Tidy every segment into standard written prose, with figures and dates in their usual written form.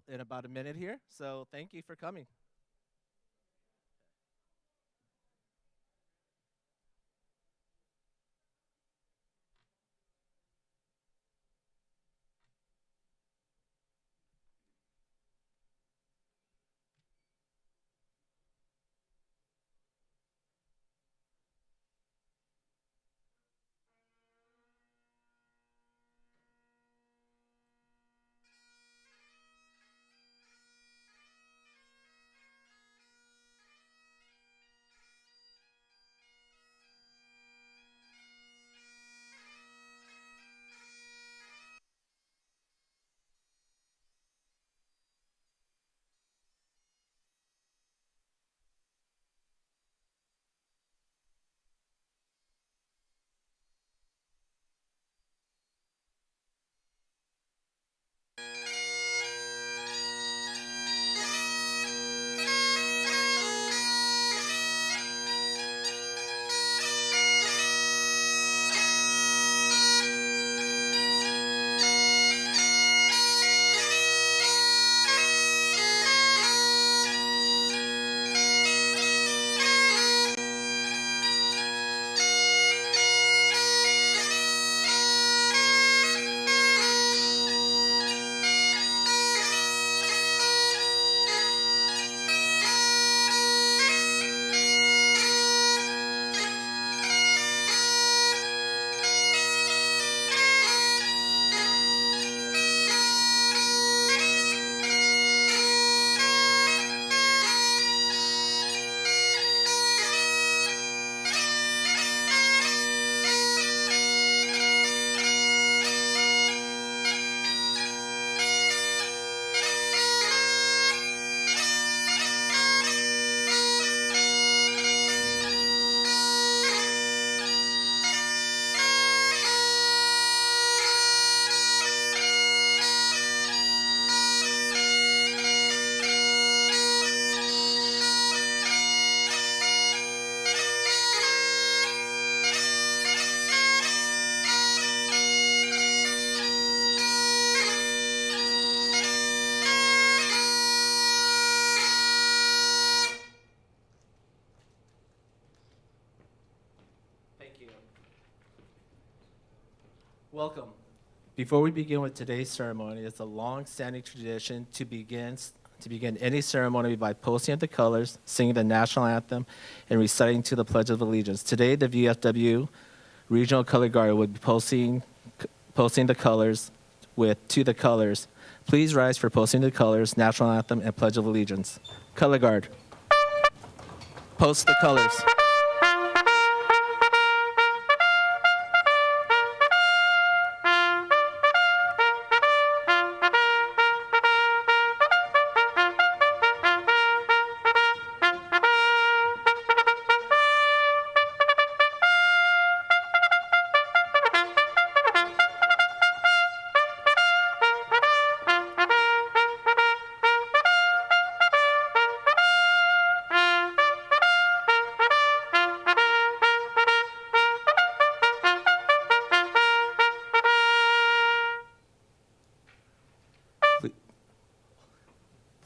in about a minute here. So thank you for coming. Thank you. Welcome. Before we begin with today's ceremony, it's a long-standing tradition to begin any ceremony by posting of the colors, singing the national anthem, and reciting to the Pledge of Allegiance. Today, the VFW Regional Color Guard will be posting the colors with "To the Colors." Please rise for posting the colors, national anthem, and Pledge of Allegiance. Color Guard, post the colors.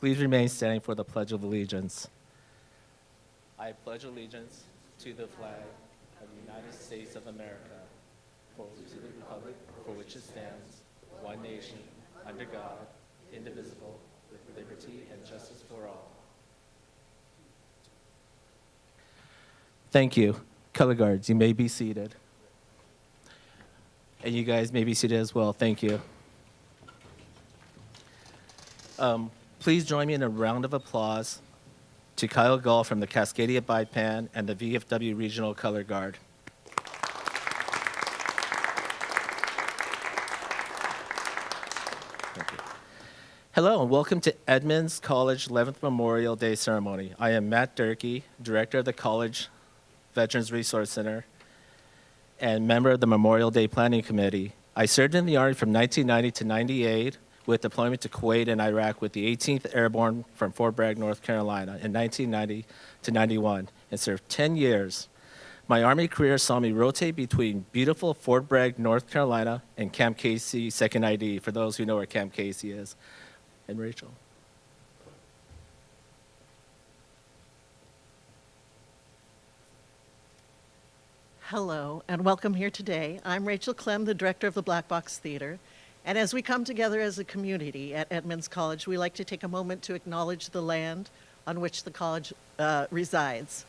Please remain standing for the Pledge of Allegiance. I pledge allegiance to the flag of the United States of America, to the republic for which it stands, one nation, under God, indivisible, with liberty and justice for all. Thank you. Color guards, you may be seated. And you guys may be seated as well. Thank you. Please join me in a round of applause to Kyle Gull from the Cascadia Biped and the VFW Regional Color Guard. Thank you. Hello, and welcome to Edmonds College 11th Memorial Day Ceremony. I am Matt Durkee, Director of the College Veterans Resource Center and member of the Memorial Day Planning Committee. I served in the Army from 1990 to 98 with deployment to Kuwait and Iraq with the 18th Airborne from Fort Bragg, North Carolina in 1990 to 91 and served 10 years. My Army career saw me rotate between beautiful Fort Bragg, North Carolina and Camp Casey 2nd ID, for those who know where Camp Casey is. And Rachel. Hello, and welcome here today. I'm Rachel Clem, the director of the Black Box Theater. And as we come together as a community at Edmonds College, we like to take a moment to acknowledge the land on which the college resides.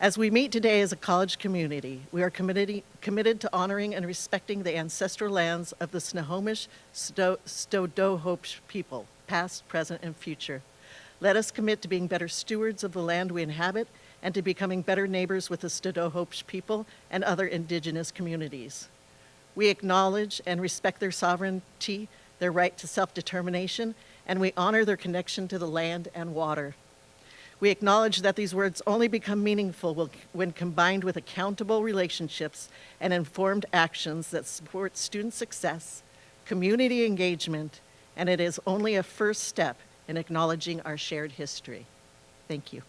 As we meet today as a college community, we are committed to honoring and respecting the ancestral lands of the Snohomish Stodohope people, past, present, and future. Let us commit to being better stewards of the land we inhabit and to becoming better neighbors with the Stodohope people and other indigenous communities. We acknowledge and respect their sovereignty, their right to self-determination, and we honor their connection to the land and water. We acknowledge that these words only become meaningful when combined with accountable relationships and informed actions that support student success, community engagement, and it is only a first step in acknowledging our shared history. Thank you.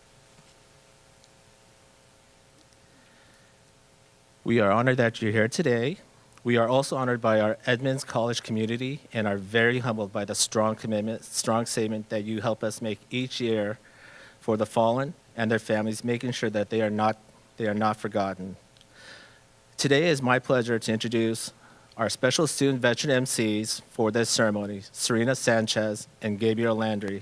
We are honored that you're here today. We are also honored by our Edmonds College community and are very humbled by the strong commitment, strong statement that you help us make each year for the fallen and their families, making sure that they are not forgotten. Today is my pleasure to introduce our special student veteran MCs for this ceremony, Serena Sanchez and Gabriel Landry.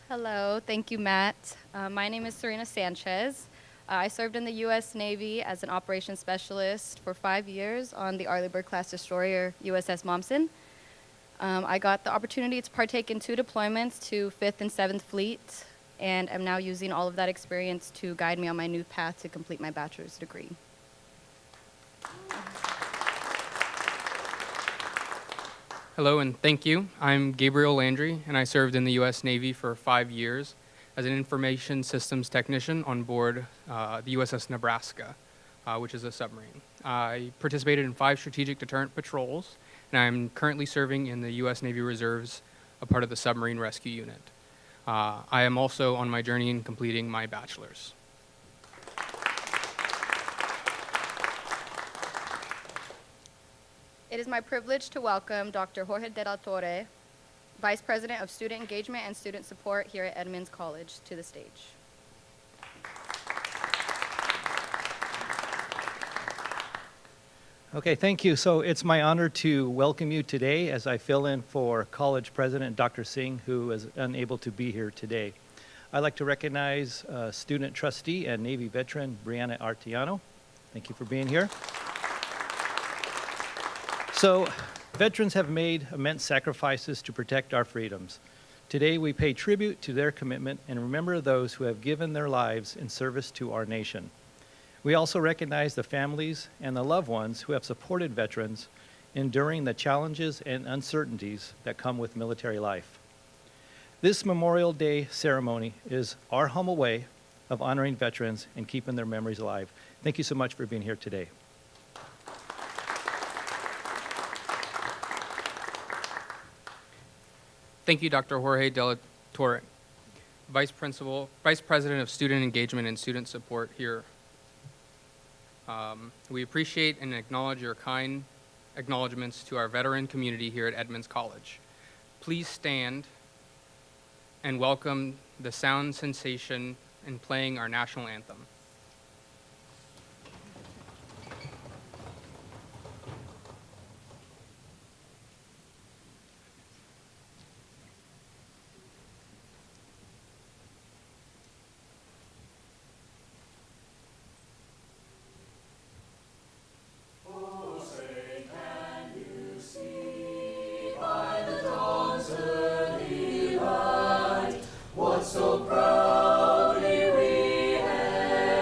Hello, thank you, Matt. My name is Serena Sanchez. I served in the U.S. Navy as an operations specialist for 5 years on the Arleigh-Burke-class destroyer USS Momsen. I got the opportunity to partake in 2 deployments to 5th and 7th Fleet, and I'm now using all of that experience to guide me on my new path to complete my bachelor's degree. Hello and thank you. I'm Gabriel Landry, and I served in the U.S. Navy for 5 years as an information systems technician on board the USS Nebraska, which is a submarine. I participated in 5 strategic deterrent patrols, and I'm currently serving in the U.S. Navy Reserves, a part of the submarine rescue unit. I am also on my journey in completing my bachelor's. It is my privilege to welcome Dr. Jorge de la Torre, Vice President of Student Engagement and Student Support here at Edmonds College, to the stage. Okay, thank you. So it's my honor to welcome you today as I fill in for College President Dr. Singh, who is unable to be here today. I'd like to recognize student trustee and Navy veteran Brianna Artiano. Thank you for being here. So, veterans have made immense sacrifices to protect our freedoms. Today, we pay tribute to their commitment and remember those who have given their lives in service to our nation. We also recognize the families and the loved ones who have supported veterans enduring the challenges and uncertainties that come with military life. This Memorial Day ceremony is our humble way of honoring veterans and keeping their memories alive. Thank you so much for being here today. Thank you, Dr. Jorge de la Torre, Vice President of Student Engagement and Student Support here. We appreciate and acknowledge your kind acknowledgments to our veteran community here at Edmonds College. Please stand and welcome the sound sensation in playing our national anthem. So proudly we hailed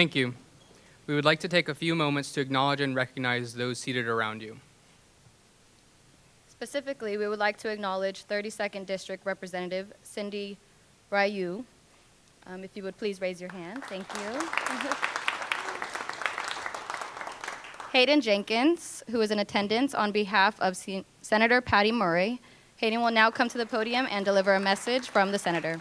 Thank you. We would like to take a few moments to acknowledge and recognize those seated around you. Specifically, we would like to acknowledge 32nd District Representative Cindy Ryu. If you would please raise your hand. Thank you. Hayden Jenkins, who is in attendance on behalf of Senator Patty Murray. Hayden will now come to the podium and deliver a message from the senator.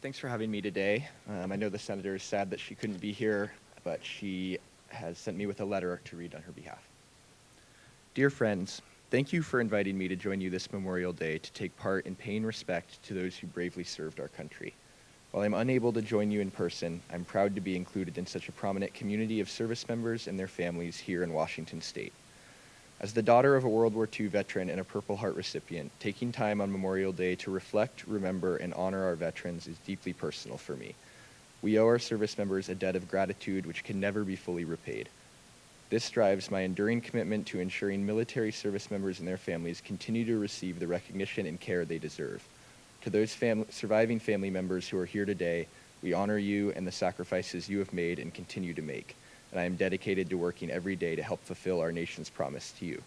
Thanks for having me today. I know the senator is sad that she couldn't be here, but she has sent me with a letter to read on her behalf. Dear friends, thank you for inviting me to join you this Memorial Day to take part in paying respect to those who bravely served our country. While I'm unable to join you in person, I'm proud to be included in such a prominent community of service members and their families here in Washington State. As the daughter of a World War II veteran and a Purple Heart recipient, taking time on Memorial Day to reflect, remember, and honor our veterans is deeply personal for me. We owe our service members a debt of gratitude which can never be fully repaid. This drives my enduring commitment to ensuring military service members and their families continue to receive the recognition and care they deserve. To those surviving family members who are here today, we honor you and the sacrifices you have made and continue to make, and I am dedicated to working every day to help fulfill our nation's promise to you.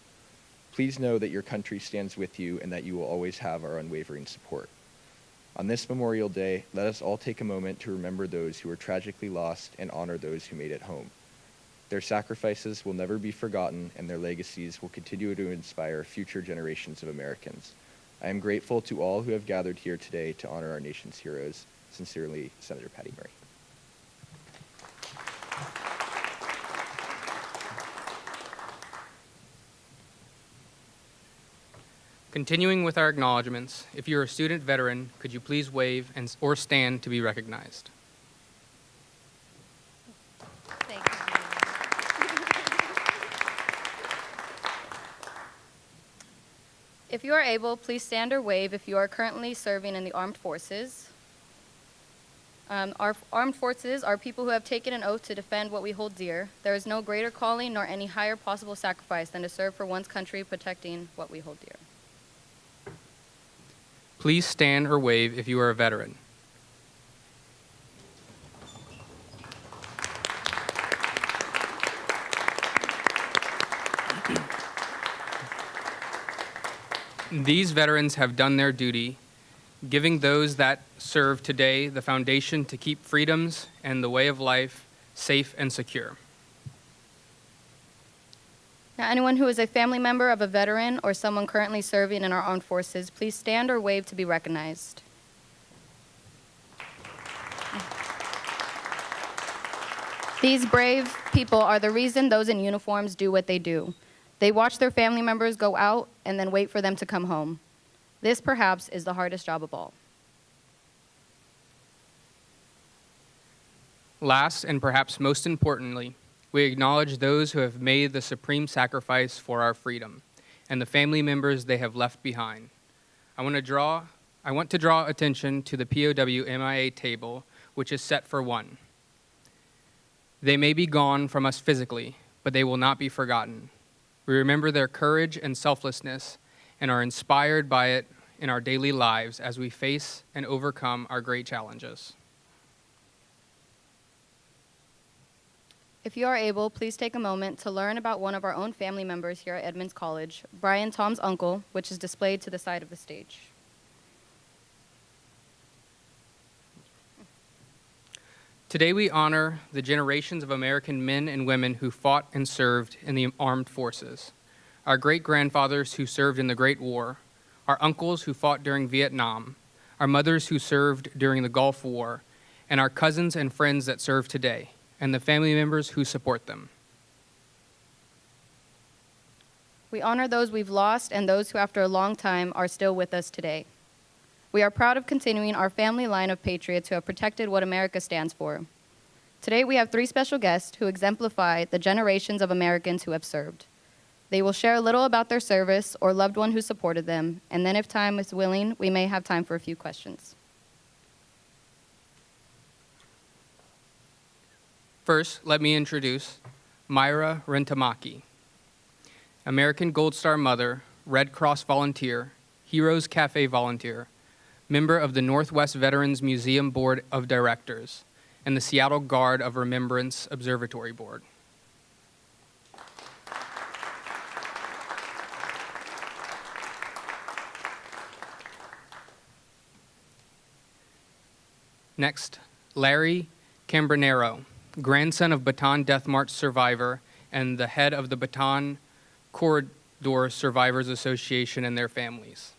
Please know that your country stands with you and that you will always have our unwavering support. On this Memorial Day, let us all take a moment to remember those who were tragically lost and honor those who made it home. Their sacrifices will never be forgotten, and their legacies will continue to inspire future generations of Americans. I am grateful to all who have gathered here today to honor our nation's heroes. Sincerely, Senator Patty Murray. Continuing with our acknowledgements, if you're a student veteran, could you please wave or stand to be recognized? Thank you. If you are able, please stand or wave if you are currently serving in the armed forces. Our armed forces are people who have taken an oath to defend what we hold dear. There is no greater calling nor any higher possible sacrifice than to serve for one's country, protecting what we hold dear. Please stand or wave if you are a veteran. These veterans have done their duty, giving those that serve today the foundation to keep freedoms and the way of life safe and secure. Now, anyone who is a family member of a veteran or someone currently serving in our armed forces, please stand or wave to be recognized. These brave people are the reason those in uniforms do what they do. They watch their family members go out and then wait for them to come home. This, perhaps, is the hardest job of all. Last, and perhaps most importantly, we acknowledge those who have made the supreme sacrifice for our freedom and the family members they have left behind. I want to draw attention to the POW MIA table, which is set for 1. They may be gone from us physically, but they will not be forgotten. We remember their courage and selflessness and are inspired by it in our daily lives as we face and overcome our great challenges. If you are able, please take a moment to learn about one of our own family members here at Edmonds College, Brian Tom's uncle, which is displayed to the side of the stage. Today we honor the generations of American men and women who fought and served in the armed forces, our great-grandfathers who served in the Great War, our uncles who fought during Vietnam, our mothers who served during the Gulf War, and our cousins and friends that serve today, and the family members who support them. We honor those we've lost and those who, after a long time, are still with us today. We are proud of continuing our family line of patriots who have protected what America stands for. Today, we have 3 special guests who exemplify the generations of Americans who have served. They will share a little about their service or loved one who supported them, and then if time is willing, we may have time for a few questions. First, let me introduce Myra Rentamaki, American Gold Star mother, Red Cross volunteer, Heroes Cafe volunteer, member of the Northwest Veterans Museum Board of Directors, and the Seattle Guard of Remembrance Observatory Board. Next, Larry Cambronero, grandson of Bataan Death March survivor and the head of the Bataan Corridor Survivors Association and their families.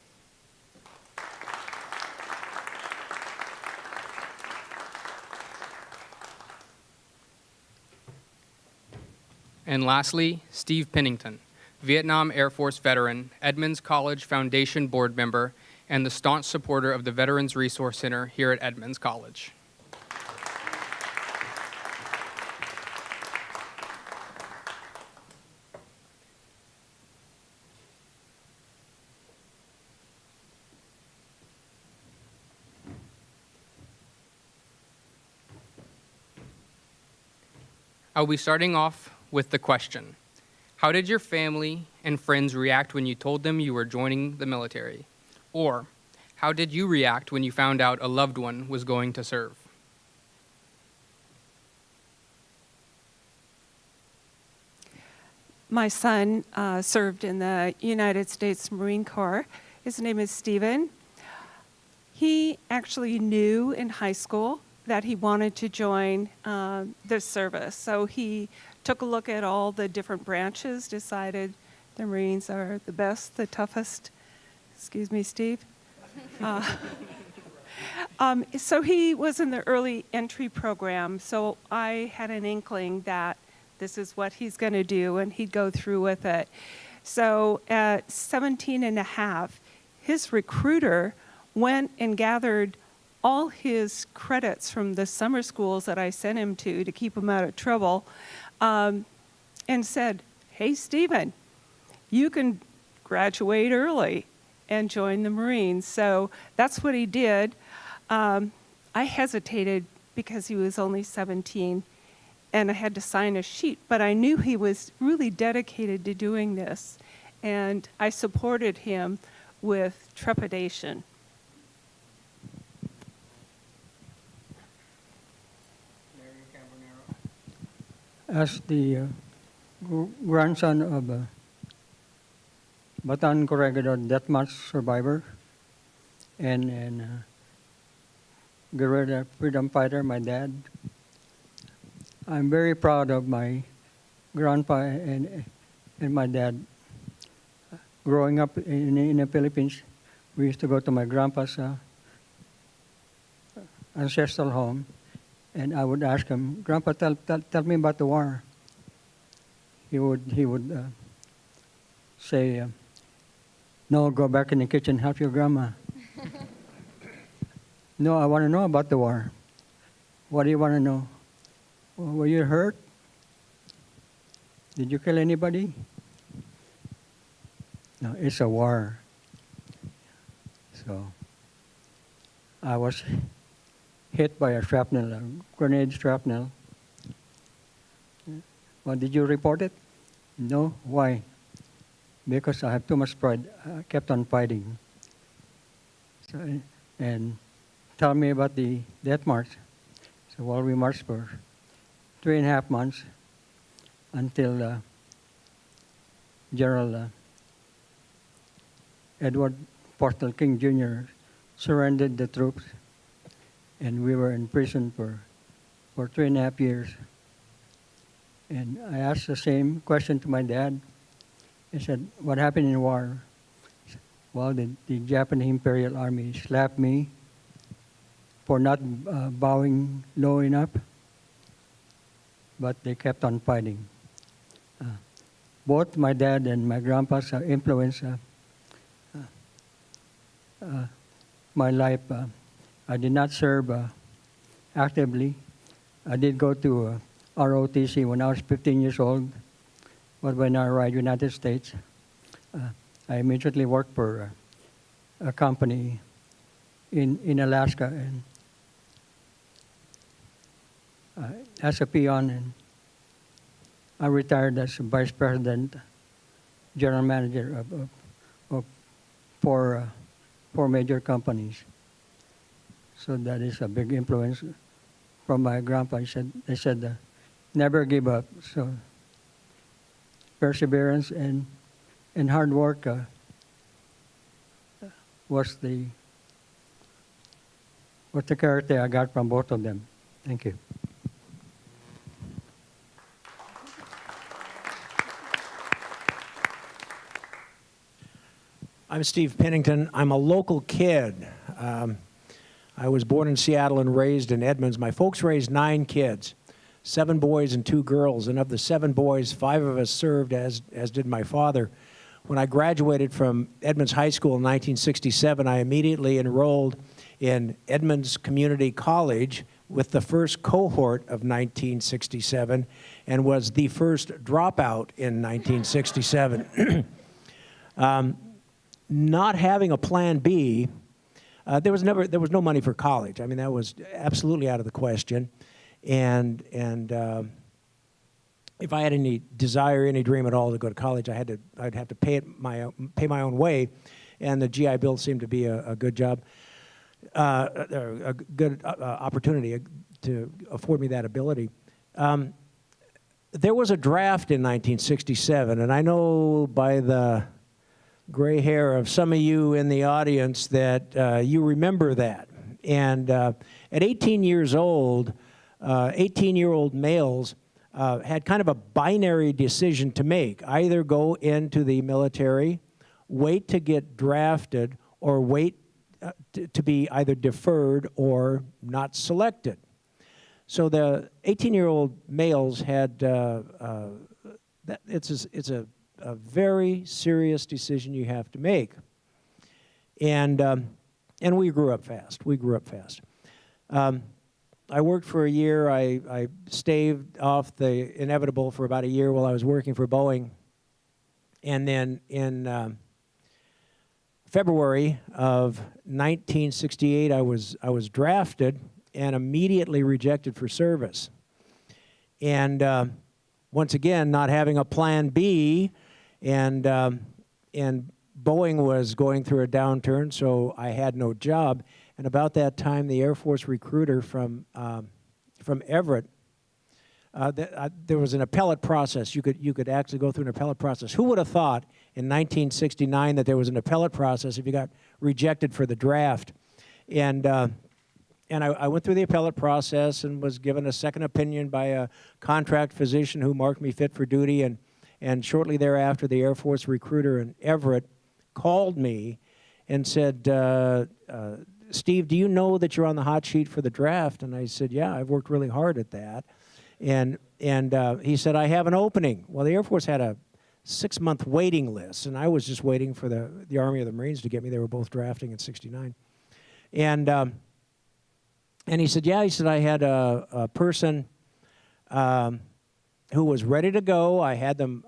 And lastly, Steve Pennington, Vietnam Air Force veteran, Edmonds College Foundation board member, and the staunch supporter of the Veterans Resource Center here at Edmonds College. I'll be starting off with the question: how did your family and friends react when you told them you were joining the military? Or, how did you react when you found out a loved one was going to serve? My son served in the United States Marine Corps. His name is Stephen. He actually knew in high school that he wanted to join the service. So he took a look at all the different branches, decided the Marines are the best, the toughest. Excuse me, Steve. So he was in the early entry program, so I had an inkling that this is what he's going to do, and he'd go through with it. So at 17 and a half, his recruiter went and gathered all his credits from the summer schools that I sent him to keep him out of trouble, and said, "Hey, Stephen, you can graduate early and join the Marines." So that's what he did. I hesitated because he was only 17 and I had to sign a sheet, but I knew he was really dedicated to doing this, and I supported him with trepidation. As the grandson of a Bataan Corregidor Death March survivor and guerrilla freedom fighter, my dad, I'm very proud of my grandpa and my dad. Growing up in the Philippines, we used to go to my grandpa's ancestral home, and I would ask him, "Grandpa, tell me about the war." He would say, "No, go back in the kitchen, help your grandma." "No, I want to know about the war." "What do you want to know?" "Well, were you hurt? Did you kill anybody?" "No, it's a war." So I was hit by a shrapnel, a grenade shrapnel. "Well, did you report it?" "No." "Why?" "Because I have too much pride. I kept on fighting." So, and tell me about the death march. So while we marched for 3.5 months until General Edward Portal King Jr. surrendered the troops, and we were in prison for 3.5 years. And I asked the same question to my dad. I said, "What happened in the war?" "Well, the Japanese Imperial Army slapped me for not bowing low enough, but they kept on fighting." Both my dad and my grandpa's influence my life. I did not serve actively. I did go to ROTC when I was 15 years old, but when I arrived in the United States, I immediately worked for a company in Alaska and as a peon, and I retired as vice president, general manager of four major companies. So that is a big influence from my grandpa. They said never give up. So perseverance and hard work was the character I got from both of them. Thank you. I'm Steve Pennington. I'm a local kid. I was born in Seattle and raised in Edmonds. My folks raised 9 kids, 7 boys and 2 girls. And of the 7 boys, 5 of us served, as did my father. When I graduated from Edmonds High School in 1967, I immediately enrolled in Edmonds Community College with the first cohort of 1967 and was the first dropout in 1967. Not having a plan B, there was no money for college. I mean, that was absolutely out of the question. And if I had any desire, any dream at all to go to college, I'd have to pay my own way, and the GI Bill seemed to be a good job, a good opportunity to afford me that ability. There was a draft in 1967, and I know by the gray hair of some of you in the audience that you remember that. And at 18 years old, 18-year-old males had kind of a binary decision to make. Either go into the military, wait to get drafted, or wait to be either deferred or not selected. So the 18-year-old males had, it's a very serious decision you have to make. And we grew up fast. I worked for a year. I staved off the inevitable for about a year while I was working for Boeing. And then in February of 1968, I was drafted and immediately rejected for service. And once again, not having a plan B, and Boeing was going through a downturn, so I had no job. And about that time, the Air Force recruiter from Everett, there was an appellate process. You could actually go through an appellate process. Who would have thought in 1969 that there was an appellate process if you got rejected for the draft? And I went through the appellate process and was given a second opinion by a contract physician who marked me fit for duty. And shortly thereafter, the Air Force recruiter in Everett called me and said, Steve, do you know that you're on the hot sheet for the draft? And I said, yeah, I've worked really hard at that. And he said, I have an opening. Well, the Air Force had a 6-month waiting list, and I was just waiting for the Army or the Marines to get me. They were both drafting in '69. And he said, yeah, he said, I had a person who was ready to go. I had them,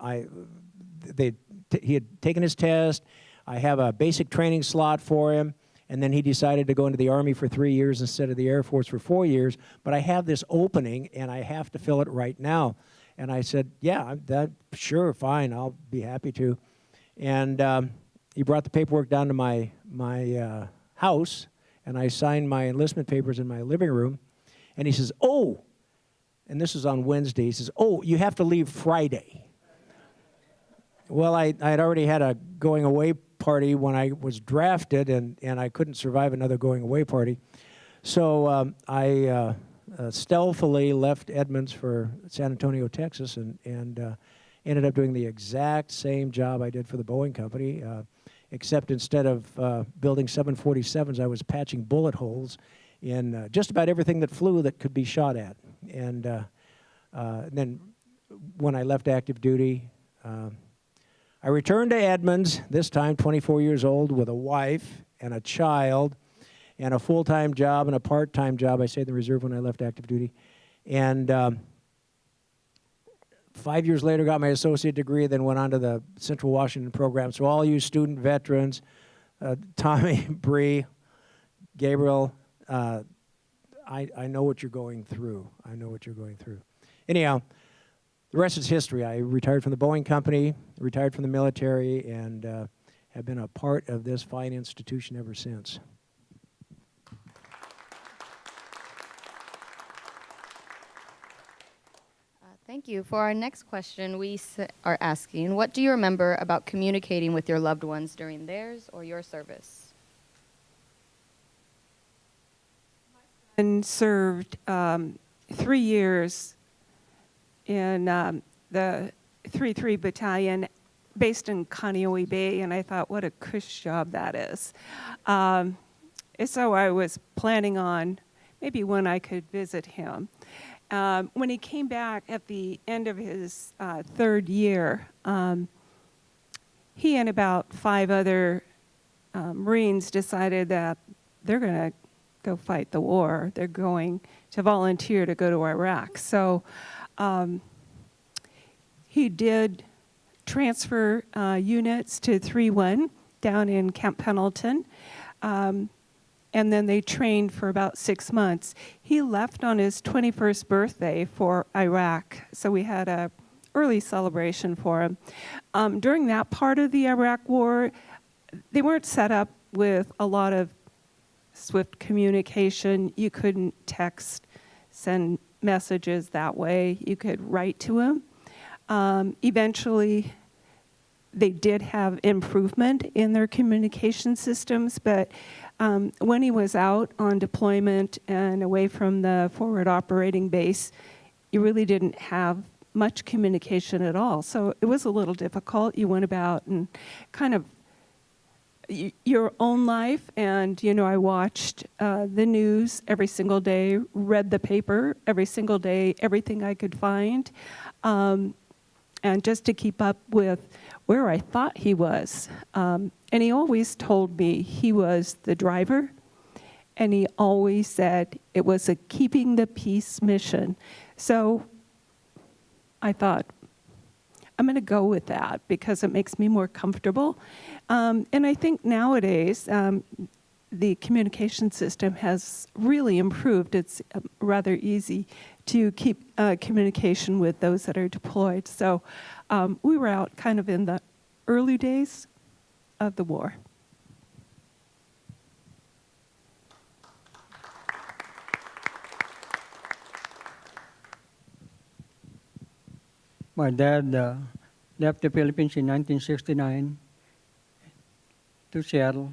he had taken his test. I have a basic training slot for him. And then he decided to go into the Army for 3 years instead of the Air Force for 4 years. But I have this opening, and I have to fill it right now. And I said, yeah, sure, fine, I'll be happy to. And he brought the paperwork down to my house, and I signed my enlistment papers in my living room. And he says, oh, and this is on Wednesday, he says, oh, you have to leave Friday. Well, I had already had a going away party when I was drafted, and I couldn't survive another going away party. So I stealthily left Edmonds for San Antonio, Texas, and ended up doing the exact same job I did for the Boeing company, except instead of building 747s, I was patching bullet holes in just about everything that flew that could be shot at. And then when I left active duty, I returned to Edmonds, this time 24 years old, with a wife and a child and a full-time job and a part-time job. I stayed in the reserve when I left active duty. And 5 years later, got my associate degree, then went on to the Central Washington program. So all you student veterans, Tommy, Bree, Gabriel, I know what you're going through. I know what you're going through. Anyhow, the rest is history. I retired from the Boeing company, retired from the military, and have been a part of this fine institution ever since. Thank you. For our next question, we are asking, what do you remember about communicating with your loved ones during theirs or your service? And served 3 years in the 3-3 Battalion based in Kaneohe Bay, and I thought, what a cush job that is. So I was planning on maybe when I could visit him. When he came back at the end of his 3rd year, he and about 5 other Marines decided that they're going to go fight the war. They're going to volunteer to go to Iraq. So he did transfer units to 3-1 down in Camp Pendleton. And then they trained for about 6 months. He left on his 21st birthday for Iraq, so we had a early celebration for him. During that part of the Iraq War, they weren't set up with a lot of swift communication. You couldn't text, send messages that way. You could write to him. Eventually, they did have improvement in their communication systems, but when he was out on deployment and away from the forward operating base, you really didn't have much communication at all. So it was a little difficult. You went about and kind of your own life, and I watched the news every single day, read the paper every single day, everything I could find, and just to keep up with where I thought he was. And he always told me he was the driver, and he always said it was a keeping the peace mission. So I thought, I'm going to go with that because it makes me more comfortable. And I think nowadays, the communication system has really improved. It's rather easy to keep communication with those that are deployed. So we were out kind of in the early days of the war. My dad left the Philippines in 1969 to Seattle,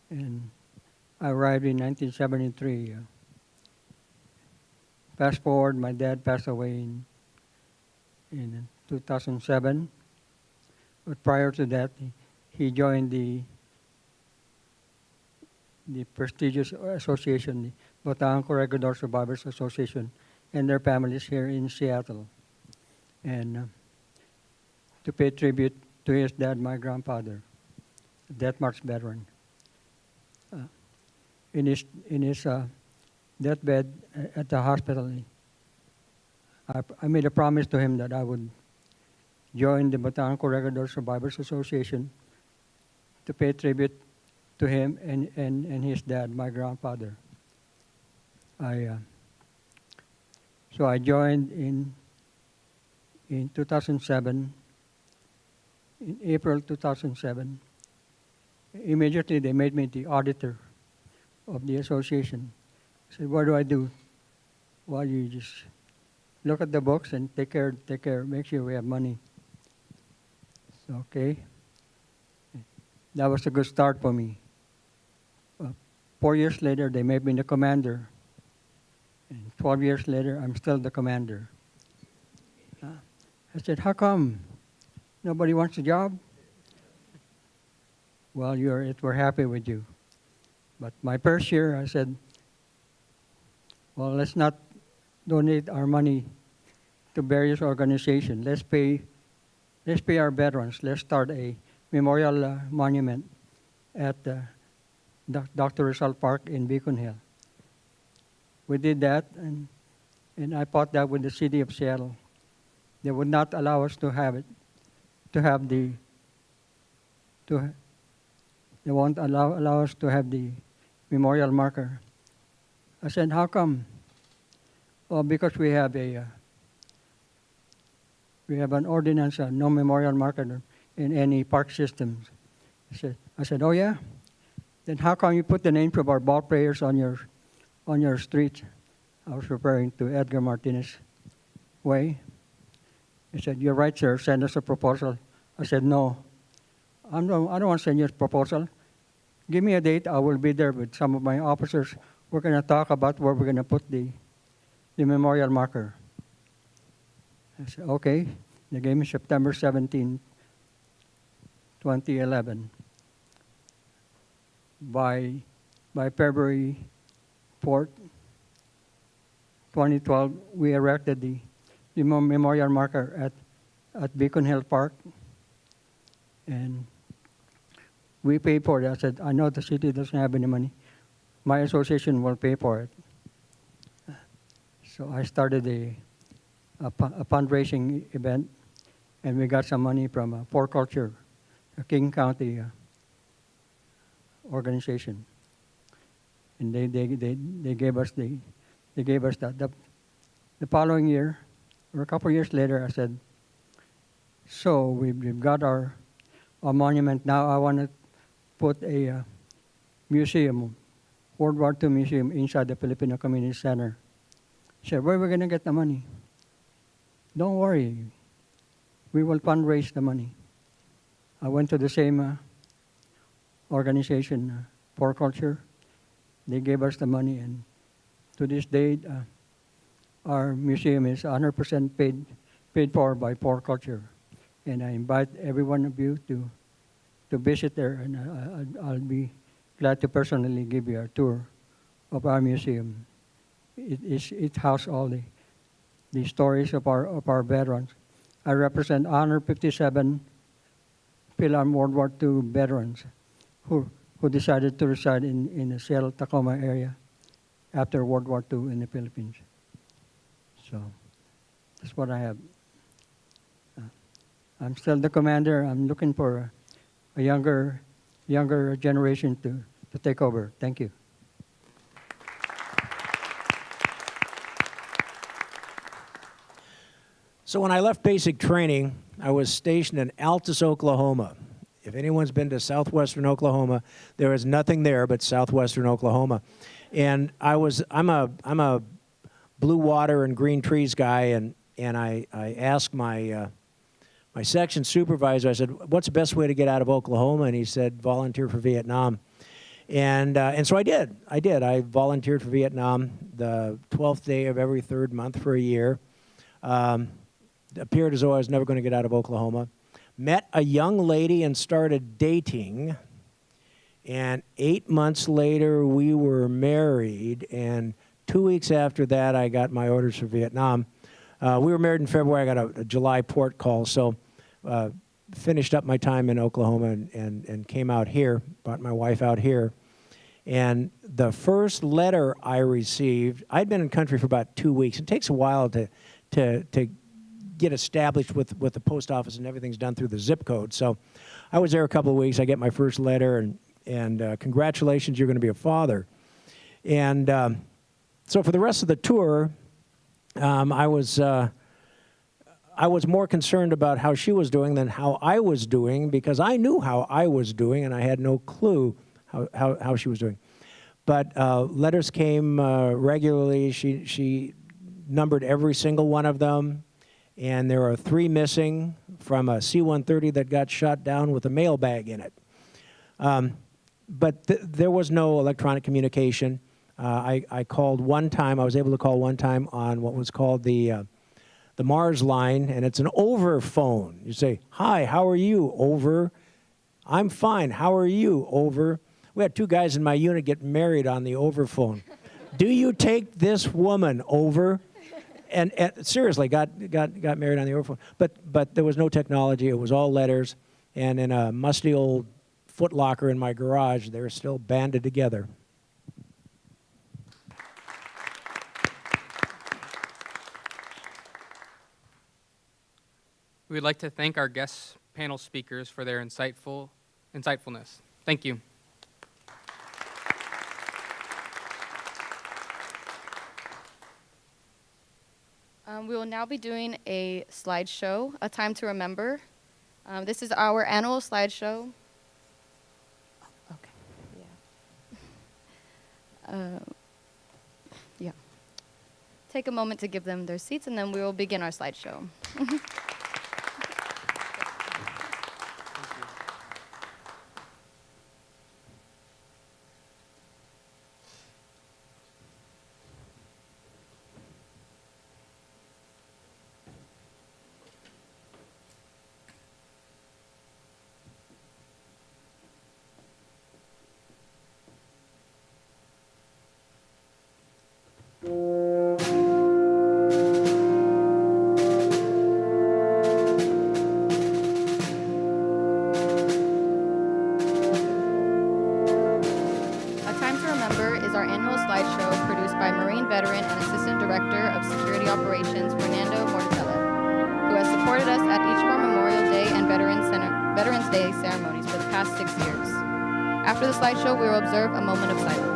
and I arrived in 1973. Fast forward, my dad passed away in 2007. But prior to that, he joined the prestigious association, the Bataan Corregidor Survivors Association, and their families here in Seattle. And to pay tribute to his dad, my grandfather, a Death March veteran. In his deathbed at the hospital, I made a promise to him that I would join the Bataan Corregidor Survivors Association to pay tribute to him and his dad, my grandfather. So I joined in 2007, in April 2007. Immediately they made me the auditor of the association. I said, what do I do? Well, you just look at the books and take care, make sure we have money. Okay. That was a good start for me. 4 years later, they made me the commander. And 12 years later, I'm still the commander. I said, how come? Nobody wants a job? Well, we're happy with you. But my first year, I said, well, let's not donate our money to various organizations. Let's pay our veterans. Let's start a memorial monument at Dr. Rizal Park in Beacon Hill. We did that, and I fought that with the city of Seattle. They would not allow us to have it, they won't allow us to have the memorial marker. I said, how come? Well, because we have an ordinance, no memorial marker in any park systems. I said, oh yeah? Then how come you put the names of our ball players on your street? I was referring to Edgar Martinez Way. He said, "You're right, sir. Send us a proposal." I said, "No, I don't want to send you a proposal. Give me a date. I will be there with some of my officers. We're going to talk about where we're going to put the memorial marker." I said, "Okay." They gave me September 17, 2011. By February 4th, 2012, we erected the memorial marker at Beacon Hill Park. And we paid for it. I said, "I know the city doesn't have any money. My association will pay for it." So I started a fundraising event, and we got some money from Port Culture, a King County organization. And they gave us that. The following year, or a couple of years later, I said, "So we've got our monument. Now I want to put a museum, World War II museum, inside the Filipino Community Center." He said, "Where are we going to get the money?" "Don't worry. We will fundraise the money." I went to the same organization, Port Culture. They gave us the money, and to this day, our museum is 100% paid for by Port Culture. And I invite every one of you to visit there, and I'll be glad to personally give you a tour of our museum. It houses all the stories of our veterans. I represent 157 Phil-Arm World War II veterans who decided to reside in the Seattle, Tacoma area after World War II in the Philippines. So that's what I have. I'm still the commander. I'm looking for a younger generation to take over. Thank you. So when I left basic training, I was stationed in Altus, Oklahoma. If anyone's been to southwestern Oklahoma, there is nothing there but southwestern Oklahoma. And I'm a blue water and green trees guy, and I asked my section supervisor, I said, "What's the best way to get out of Oklahoma?" And he said, "Volunteer for Vietnam." And so I did. I volunteered for Vietnam the 12th day of every third month for a year. Appeared as though I was never going to get out of Oklahoma. Met a young lady and started dating. And 8 months later, we were married. And 2 weeks after that, I got my orders for Vietnam. We were married in February. I got a July port call. So finished up my time in Oklahoma and came out here, brought my wife out here. And the first letter I received, I'd been in country for about 2 weeks. It takes a while to get established with the post office, and everything's done through the zip code. So I was there a couple of weeks. I get my first letter, and congratulations, you're going to be a father. And so for the rest of the tour, I was more concerned about how she was doing than how I was doing, because I knew how I was doing, and I had no clue how she was doing. But letters came regularly. She numbered every single one of them. And there are 3 missing from a C-130 that got shot down with a mail bag in it. But there was no electronic communication. I called one time. I was able to call one time on what was called the Mars line, and it's an over phone. You say, "Hi, how are you?" Over. "I'm fine. How are you?" Over. We had 2 guys in my unit get married on the over phone. "Do you take this woman?" Over. And seriously, got married on the overphone. But there was no technology. It was all letters. And in a musty old Foot Locker in my garage, they were still banded together. We would like to thank our guest panel speakers for their insightfulness. Thank you. We will now be doing a slideshow, A Time to Remember. This is our annual slideshow. Okay. Yeah. Take a moment to give them their seats, and then we will begin our slideshow. Veterans Day ceremonies for the past 6 years. After the slideshow, we will observe a moment of silence.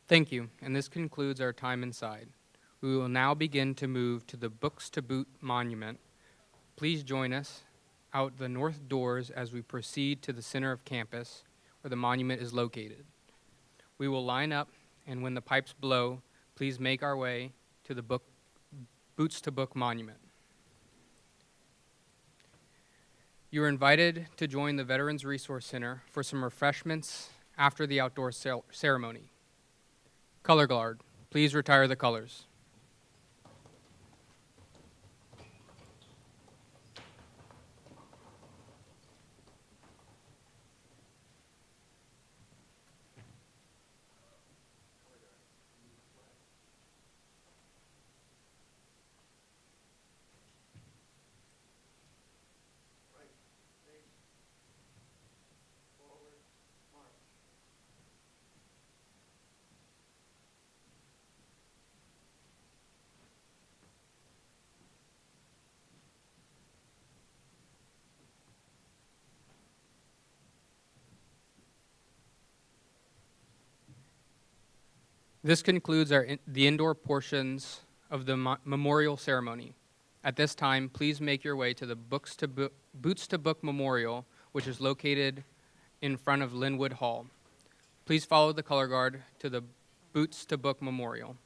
Thank you, and this concludes our time inside. We will now begin to move to the Books to Boot monument. Please join us out the north doors as we proceed to the center of campus where the monument is located. We will line up, and when the pipes blow, please make our way to the Boots to Book monument. You are invited to join the Veterans Resource Center for some refreshments after the outdoor ceremony. Color guard, please retire the colors. This concludes the indoor portions of the memorial ceremony. At this time, please make your way to the Boots to Book Memorial, which is located in front of Linwood Hall. Please follow the color guard to the Boots to Book Memorial.